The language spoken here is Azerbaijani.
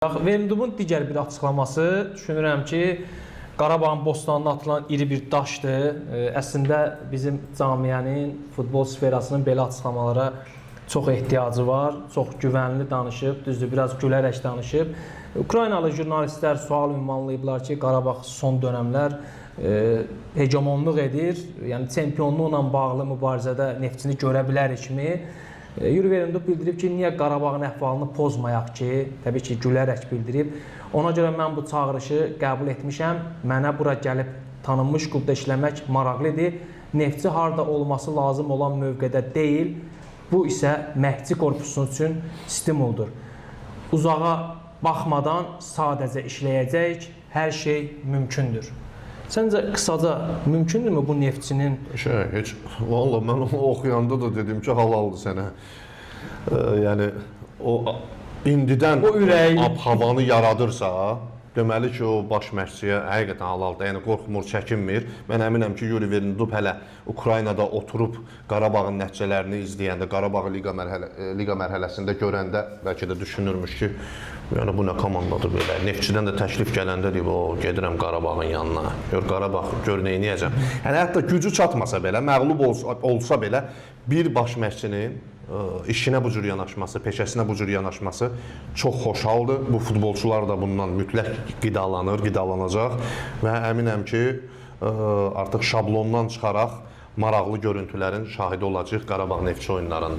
Verindubun digər bir açıqlaması düşünürəm ki, Qarabağın bostanına atılan iri bir daşdır. Əslində bizim camiənin, futbol sferasının belə açıqlamalara çox ehtiyacı var. Çox güvənli danışıb, düzdür, biraz gülərək danışıb. Ukraynalı jurnalistlər sual ünvanlayıblar ki, Qarabağ son dönəmlər hegemonluq edir. Yəni çempionluqla bağlı mübarizədə Neftçini görə bilərikmi? Yuri Verindub bildirib ki, niyə Qarabağın əhvalını pozmayaq ki, təbii ki, gülərək bildirib. Ona görə mən bu çağırışı qəbul etmişəm. Mənə bura gəlib tanınmış klubda işləmək maraqlıdır. Neftçi harda olması lazım olan mövqedə deyil. Bu isə məhdçi korpusu üçün stimuldur. Uzağa baxmadan sadəcə işləyəcək, hər şey mümkündür. Səncə qısaca mümkündürmü bu Neftçinin? Heç, vallahi mən onu oxuyanda da dedim ki, halaldır sənə. Yəni, o indidən havanı yaradırsa, deməli ki, o baş məşqçiyə həqiqətən halaldır. Yəni, qorxmur, çəkinmir. Mən əminəm ki, Yuri Verindub hələ Ukraynada oturub Qarabağın nəticələrini izləyəndə, Qarabağı liqa mərhələsində görəndə bəlkə də düşünürmüş ki, yəni bu nə komandadır belə. Neftçidən də təklif gələndə deyib, gedirəm Qarabağın yanına. Qarabağ gör neyniyəcəm. Yəni hətta gücü çatmasa belə, məğlub olsa belə bir baş məşqçinin işinə bu cür yanaşması, peşəsinə bu cür yanaşması çox xoş haldır. Bu futbolçular da bundan mütləq qidalanacaq və əminəm ki, artıq şablondan çıxaraq maraqlı görüntülərin şahidi olacaq Qarabağ Neftçi oyunlarında.